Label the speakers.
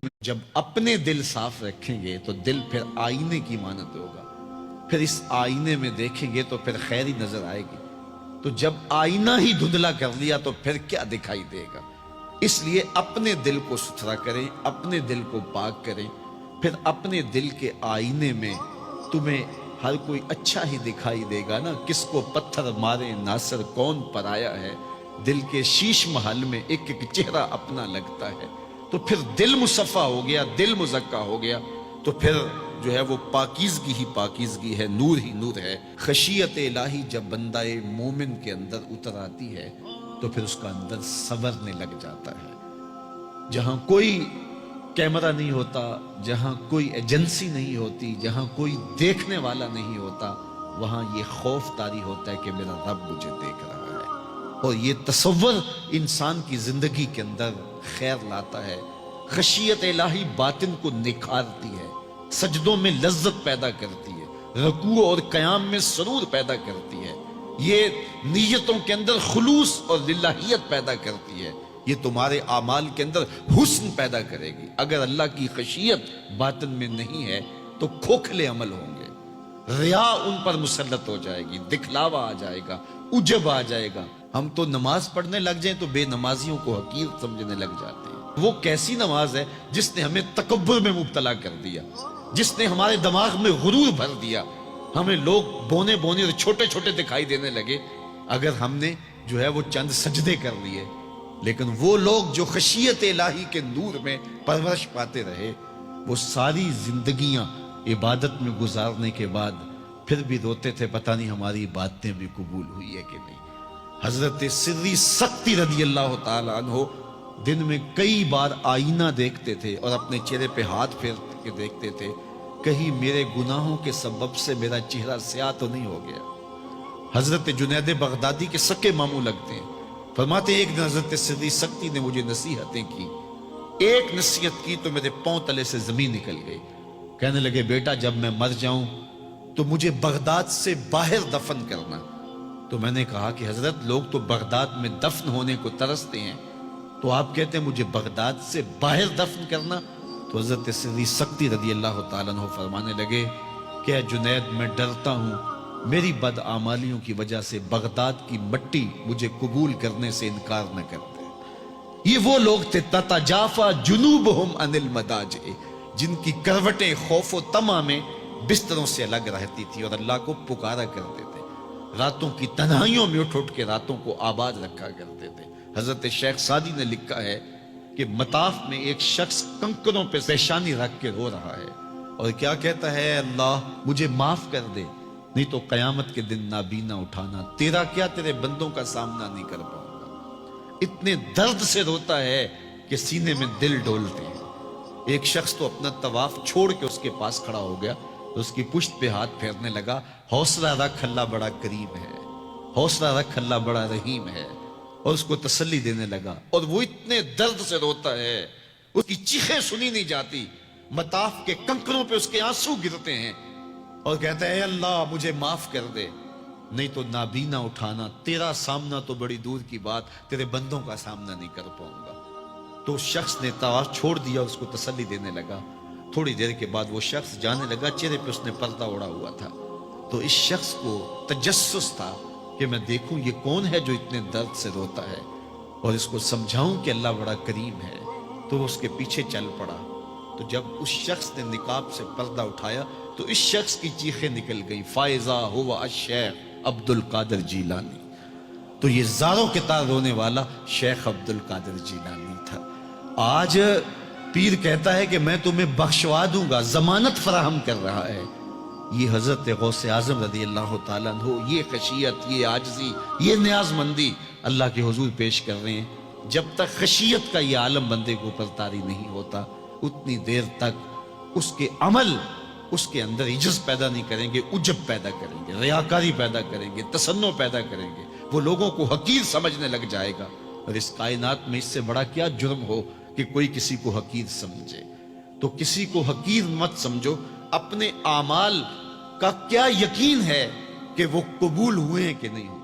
Speaker 1: میں جب اپنے دل صاف رکھیں گے تو دل پھر آئینے کی مانند ہوگا، پھر اس آئینے میں دیکھیں گے تو پھر خیر ہی نظر آئے گی۔ تو جب آئینہ ہی دھندلا کر لیا تو پھر کیا دکھائی دے گا؟ اس لیے اپنے دل کو ستھرا کریں، اپنے دل کو پاک کریں، پھر اپنے دل کے آئینے میں تمہیں ہر کوئی اچھا ہی دکھائی دے گا نا۔ کس کو پتھر مارے ناصر کون پرایا ہے، دل کے شیش محل میں ایک ایک چہرہ اپنا لگتا ہے۔ تو پھر دل مصفا ہو گیا، دل مزکا ہو گیا، تو پھر جو ہے وہ پاکیزگی ہی پاکیزگی ہے، نور ہی نور ہے۔ خشیت الہی جب بندہ مومن کے اندر اتر آتی ہے تو پھر اس کا اندر سنورنے لگ جاتا ہے۔ جہاں کوئی کیمرہ نہیں ہوتا، جہاں کوئی ایجنسی نہیں ہوتی، جہاں کوئی دیکھنے والا نہیں ہوتا، وہاں یہ خوف طاری ہوتا ہے کہ میرا رب مجھے دیکھ رہا ہے، اور یہ تصور انسان کی زندگی کے اندر خیر لاتا ہے۔ خشیت الہی باطن کو نکھارتی ہے، سجدوں میں لذت پیدا کرتی ہے، رکوع اور قیام میں سرور پیدا کرتی ہے، یہ نیتوں کے اندر خلوص اور للہیت پیدا کرتی ہے، یہ تمہارے اعمال کے اندر حسن پیدا کرے گی۔ اگر اللہ کی خشیت باطن میں نہیں ہے تو کھوکھلے عمل ہوں گے، ریا ان پر مسلط ہو جائے گی، دکھلاوا آ جائے گا، عجب آ جائے گا۔ ہم تو نماز پڑھنے لگ جائیں تو بے نمازیوں کو حقیر سمجھنے لگ جاتے ہیں۔ وہ کیسی نماز ہے جس نے ہمیں تکبر میں مبتلا کر دیا، جس نے ہمارے دماغ میں غرور بھر دیا، ہمیں لوگ بونے بونے اور چھوٹے چھوٹے دکھائی دینے لگے اگر ہم نے جو ہے وہ چند سجدے کر لیے۔ لیکن وہ لوگ جو خشیت الہی کے نور میں پرورش پاتے رہے، وہ ساری زندگیاں عبادت میں گزارنے کے بعد پھر بھی روتے تھے، پتہ نہیں ہماری باتیں بھی قبول ہوئی ہے کہ نہیں۔ حضرت سری سختی رضی اللہ تعالیٰ عنہ دن میں کئی بار آئینہ دیکھتے تھے اور اپنے چہرے پہ ہاتھ پھیر کے دیکھتے تھے، کہیں میرے گناہوں کے سبب سے میرا چہرہ سیاہ تو نہیں ہو گیا۔ حضرت جنید بغدادی کے سکے ماموں لگتے ہیں، فرماتے ہیں ایک دن حضرت سری سختی نے مجھے نصیحتیں کی، ایک نصیحت کی تو میرے پاؤں تلے سے زمین نکل گئی۔ کہنے لگے بیٹا جب میں مر جاؤں تو مجھے بغداد سے باہر دفن کرنا۔ تو میں نے کہا کہ حضرت لوگ تو بغداد میں دفن ہونے کو ترستے ہیں، تو آپ کہتے ہیں مجھے بغداد سے باہر دفن کرنا؟ تو حضرت سری سختی رضی اللہ تعالیٰ عنہ فرمانے لگے کہ اے جنید میں ڈرتا ہوں میری بدعمالیوں کی وجہ سے بغداد کی مٹی مجھے قبول کرنے سے انکار نہ کر دے۔ یہ وہ لوگ تھے تتجافا جنوبہم عن المضاجع، جن کی کروٹیں خوف و طمع میں بستروں سے الگ رہتی تھی اور اللہ کو پکارا کرتے تھے، راتوں کی تنہائیوں میں اٹھ اٹھ کے راتوں کو آباد رکھا کرتے تھے۔ حضرت شیخ سعدی نے لکھا ہے کہ مطاف میں ایک شخص کنکروں پہ پیشانی رکھ کے رو رہا ہے اور کیا کہتا ہے، اللہ مجھے معاف کر دے نہیں تو قیامت کے دن نابینا اٹھانا، تیرا کیا تیرے بندوں کا سامنا نہیں کر پاؤں گا۔ اتنے درد سے روتا ہے کہ سینے میں دل ڈولتے ہیں۔ ایک شخص تو اپنا طواف چھوڑ کے اس کے پاس کھڑا ہو گیا، اس کی پشت پہ ہاتھ پھیرنے لگا، حوصلہ رکھ اللہ بڑا کریم ہے، حوصلہ رکھ اللہ بڑا رحیم ہے، اور اس کو تسلی دینے لگا، اور وہ اتنے درد سے روتا ہے، اس کی چیخیں سنی نہیں جاتی، مطاف کے کنکروں پہ اس کے آنسو گرتے ہیں، اور کہتا ہے اے اللہ مجھے معاف کر دے نہیں تو نابینا اٹھانا، تیرا سامنا تو بڑی دور کی بات تیرے بندوں کا سامنا نہیں کر پاؤں گا۔ تو اس شخص نے طواف چھوڑ دیا، اس کو تسلی دینے لگا۔ تھوڑی دیر کے بعد وہ شخص جانے لگا، چہرے پہ اس نے پردہ اڑا ہوا تھا۔ تو اس شخص کو تجسس تھا کہ میں دیکھوں یہ کون ہے جو اتنے درد سے روتا ہے اور اس کو سمجھاؤں کہ اللہ بڑا کریم ہے۔ تو وہ اس کے پیچھے چل پڑا، تو جب اس شخص نے نقاب سے پردہ اٹھایا تو اس شخص کی چیخیں نکل گئیں، فائزہ ہوا الشیخ عبد القادر جیلانی۔ تو یہ زاروں کے تار رونے والا شیخ عبد القادر جیلانی تھا۔ آج پیر کہتا ہے کہ میں تمہیں بخشوا دوں گا، ضمانت فراہم کر رہا ہے۔ یہ حضرت غوث اعظم رضی اللہ تعالیٰ عنہ یہ خشیت، یہ عاجزی، یہ نیاز مندی اللہ کے حضور پیش کر رہے ہیں۔ جب تک خشیت کا یہ عالم بندے کو اوپر طاری نہیں ہوتا اتنی دیر تک اس کے عمل اس کے اندر عجز پیدا نہیں کریں گے، عجب پیدا کریں گے، ریاکاری پیدا کریں گے، تصنع پیدا کریں گے، وہ لوگوں کو حقیر سمجھنے لگ جائے گا۔ اور اس کائنات میں اس سے بڑا کیا جرم ہو کہ کوئی کسی کو حقیر سمجھے؟ تو کسی کو حقیر مت سمجھو، اپنے اعمال کا کیا یقین ہے کہ وہ قبول ہوئے ہیں کہ نہیں ہوئے؟